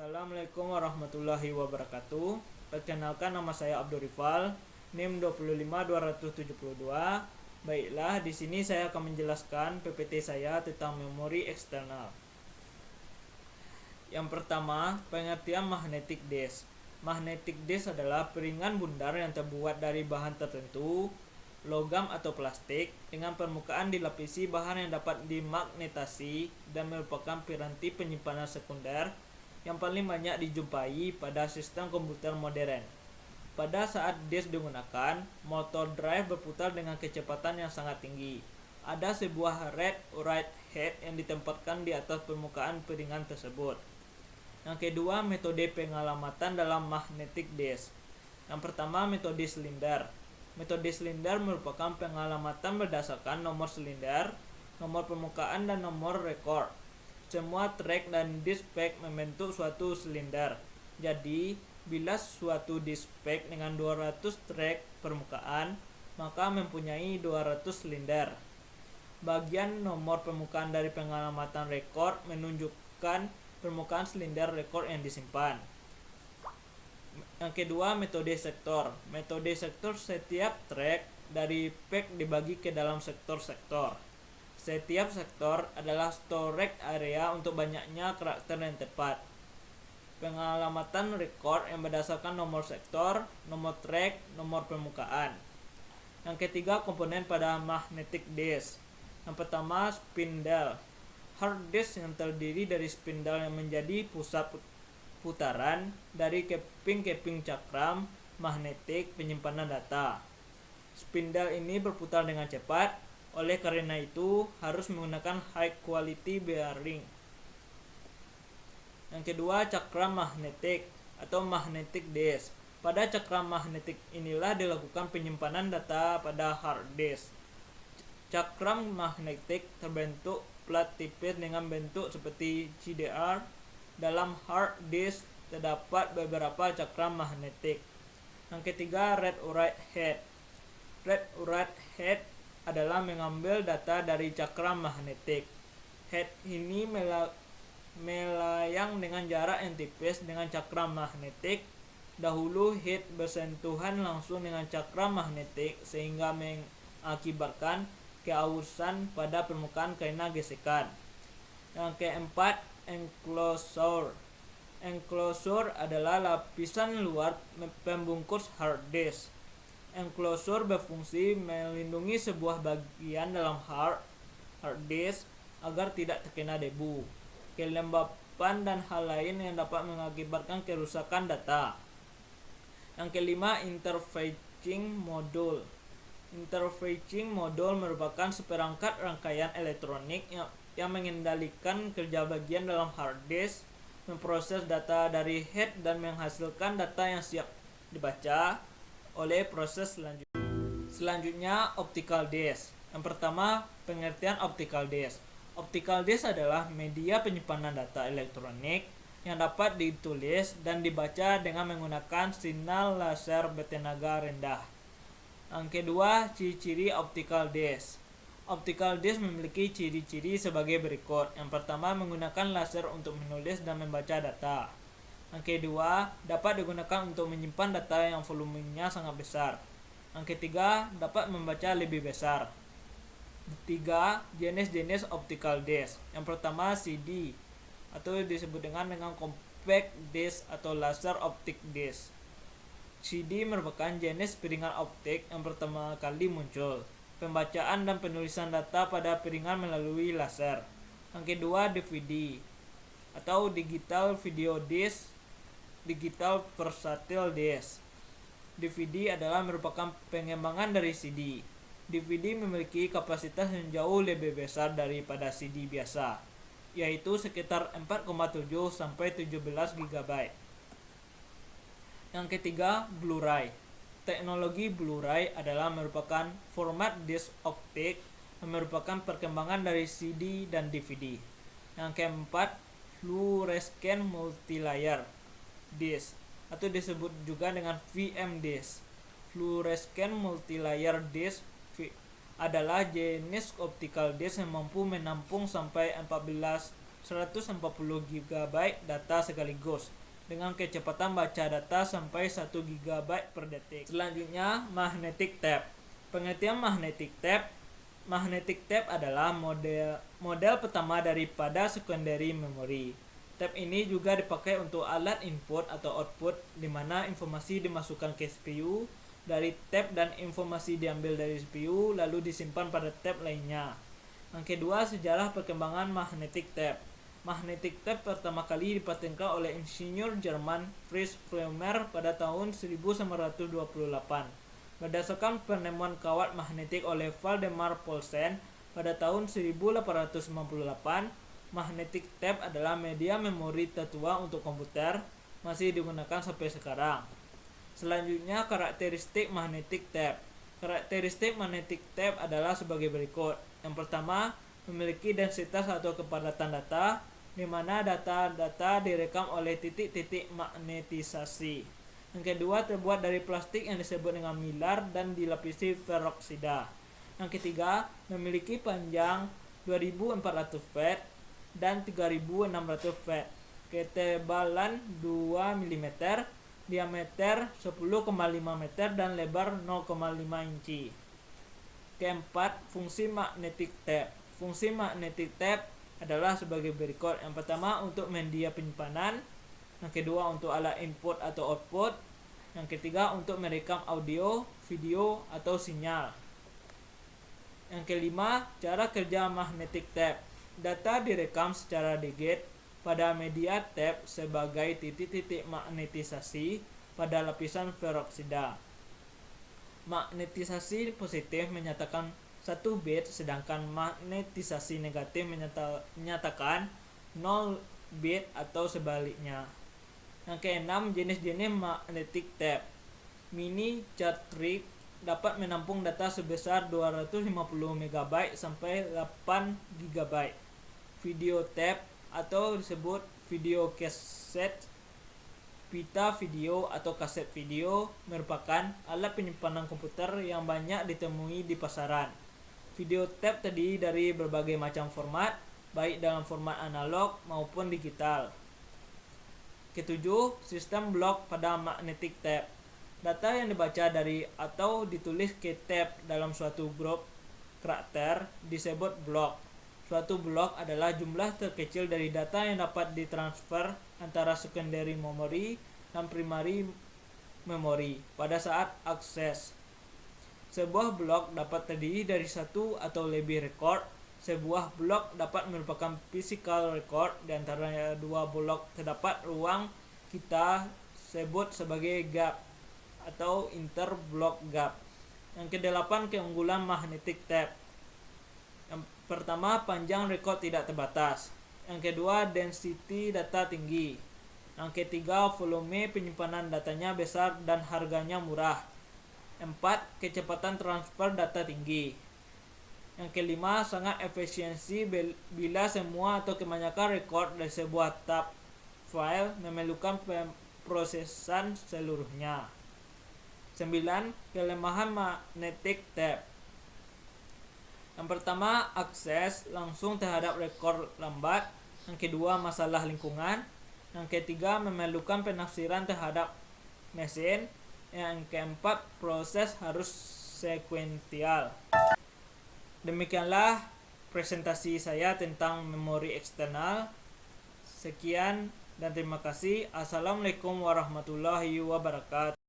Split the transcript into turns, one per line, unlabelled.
Assalamualaikum warahmatullahi wabarakatuh. Perkenalkan, nama saya Abdul Rifal, NIM 25272. Baiklah, di sini saya akan menjelaskan PPT saya tentang memori eksternal. Yang pertama, pengertian magnetic disk. Magnetic disk adalah piringan bundar yang terbuat dari bahan tertentu, logam atau plastik, dengan permukaan dilapisi bahan yang dapat dimagnetasi dan merupakan piranti penyimpanan sekunder yang paling banyak dijumpai pada sistem komputer modern. Pada saat disk digunakan, motor drive berputar dengan kecepatan yang sangat tinggi. Ada sebuah read-write head yang ditempatkan di atas permukaan piringan tersebut. Yang kedua, metode pengalamatan dalam magnetic disk. Yang pertama, metode silinder. Metode silinder merupakan pengalamatan berdasarkan nomor silinder, nomor permukaan, dan nomor rekor. Semua track dan disk-pack membentuk suatu silinder. Jadi, bila suatu disk-pack dengan 200 track permukaan, maka mempunyai 200 silinder. Bagian nomor permukaan dari pengalamatan rekor menunjukkan permukaan silinder rekor yang disimpan. Yang kedua, metode sektor. Metode sektor, setiap track dari pack dibagi ke dalam sektor-sektor. Setiap sektor adalah storage area untuk banyaknya karakter yang tepat. Pengalamatan rekor yang berdasarkan nomor sektor, nomor track, nomor permukaan. Yang ketiga, komponen pada magnetic disk. Yang pertama, spindle. Hard disk yang terdiri dari spindle yang menjadi pusat putaran dari keping-keping cakram magnetik penyimpanan data. Spindle ini berputar dengan cepat, oleh karena itu harus menggunakan high quality bearing. Yang kedua, cakram magnetik atau magnetic disk. Pada cakram magnetik inilah dilakukan penyimpanan data pada hard disk. Cakram magnetik terbentuk plat tipis dengan bentuk seperti CDR. Dalam hard disk terdapat beberapa cakram magnetik. Yang ketiga, read-write head. Read-write head adalah mengambil data dari cakram magnetik. Head ini melayang dengan jarak yang tipis dengan cakram magnetik. Dahulu head bersentuhan langsung dengan cakram magnetik sehingga mengakibatkan keausan pada permukaan karena gesekan. Yang keempat, enclosure. Enclosure adalah lapisan luar pembungkus hard disk. Enclosure berfungsi melindungi sebuah bagian dalam hard disk agar tidak terkena debu, kelembapan, dan hal lain yang dapat mengakibatkan kerusakan data. Yang kelima, interfacing module. Interfacing module merupakan seperangkat rangkaian elektronik yang mengendalikan kerja bagian dalam hard disk, memproses data dari head, dan menghasilkan data yang siap dibaca oleh proses selanjutnya. Selanjutnya, optical disk. Yang pertama, pengertian optical disk. Optical disk adalah media penyimpanan data elektronik yang dapat ditulis dan dibaca dengan menggunakan sinyal laser bertenaga rendah. Yang kedua, ciri-ciri optical disk. Optical disk memiliki ciri-ciri sebagai berikut. Yang pertama, menggunakan laser untuk menulis dan membaca data. Yang kedua, dapat digunakan untuk menyimpan data yang volumenya sangat besar. Yang ketiga, dapat membaca lebih besar. Tiga, jenis-jenis optical disk. Yang pertama, CD atau disebut dengan compact disk atau laser optic disk. CD merupakan jenis piringan optik yang pertama kali muncul. Pembacaan dan penulisan data pada piringan melalui laser. Yang kedua, DVD atau digital video disk, digital versatile disk. DVD adalah merupakan pengembangan dari CD. DVD memiliki kapasitas yang jauh lebih besar daripada CD biasa, yaitu sekitar 4,7 sampai 17 GB. Yang ketiga, Blu-ray. Teknologi Blu-ray adalah merupakan format disk optik yang merupakan perkembangan dari CD dan DVD. Yang keempat, fluorescent multilayer disk atau disebut juga dengan VM disk. Fluorescent multilayer disk adalah jenis optical disk yang mampu menampung sampai 14 140 GB data sekaligus dengan kecepatan baca data sampai 1 GB per detik. Selanjutnya, magnetic tape. Pengertian magnetic tape. Magnetic tape adalah model pertama daripada secondary memory. Tape ini juga dipakai untuk alat input atau output, di mana informasi dimasukkan ke CPU dari tape dan informasi diambil dari CPU lalu disimpan pada tape lainnya. Yang kedua, sejarah perkembangan magnetic tape. Magnetic tape pertama kali dipatenkan oleh insinyur Jerman Fritz Flemer pada tahun 1928. Berdasarkan penemuan kawat magnetik oleh Valdemar Poulsen pada tahun 1898, magnetic tape adalah media memori tertua untuk komputer, masih digunakan sampai sekarang. Selanjutnya, karakteristik magnetic tape. Karakteristik magnetic tape adalah sebagai berikut. Yang pertama, memiliki densitas atau kepadatan data, di mana data-data direkam oleh titik-titik magnetisasi. Yang kedua, terbuat dari plastik yang disebut dengan mylar dan dilapisi peroksida. Yang ketiga, memiliki panjang 2400 feet dan 3600 feet, ketebalan 2 mm, diameter 10,5 meter dan lebar 0,5 inci. Keempat, fungsi magnetic tape. Fungsi magnetic tape adalah sebagai berikut. Yang pertama, untuk media penyimpanan. Yang kedua, untuk alat input atau output. Yang ketiga, untuk merekam audio, video, atau sinyal. Yang kelima, cara kerja magnetic tape. Data direkam secara digit pada media tape sebagai titik-titik magnetisasi pada lapisan peroksida. Magnetisasi positif menyatakan 1 bit, sedangkan magnetisasi negatif menyatakan 0 bit atau sebaliknya. Yang keenam, jenis-jenis magnetic tape. Mini chartridge dapat menampung data sebesar 250 MB sampai 8 GB. Video tape atau disebut video cassette, pita video atau kaset video merupakan alat penyimpanan komputer yang banyak ditemui di pasaran. Video tape terdiri dari berbagai macam format, baik dalam format analog maupun digital. Ketujuh, sistem blok pada magnetic tape. Data yang dibaca dari atau ditulis ke tape dalam suatu grup karakter disebut blok. Suatu blok adalah jumlah terkecil dari data yang dapat ditransfer antara secondary memory dan primary memory pada saat akses. Sebuah blok dapat terdiri dari satu atau lebih record. Sebuah blok dapat merupakan physical record. Di antara dua blok terdapat ruang kita sebut sebagai gap atau interblock gap. Yang kedelapan, keunggulan magnetic tape. Yang pertama, panjang record tidak terbatas. Yang kedua, density data tinggi. Yang ketiga, volume penyimpanan datanya besar dan harganya murah. 4. Kecepatan transfer data tinggi. Yang kelima, sangat efisiensi bila semua atau kebanyakan record dari sebuah tab file memerlukan pemrosesan seluruhnya. 9. Kelemahan magnetic tape. Yang pertama, akses langsung terhadap rekor lambat. Yang kedua, masalah lingkungan. Yang ketiga, memerlukan penafsiran terhadap mesin. Yang keempat, proses harus sekuensial. Demikianlah presentasi saya tentang memori eksternal. Sekian dan terima kasih. Assalamualaikum warahmatullahi wabarakatuh.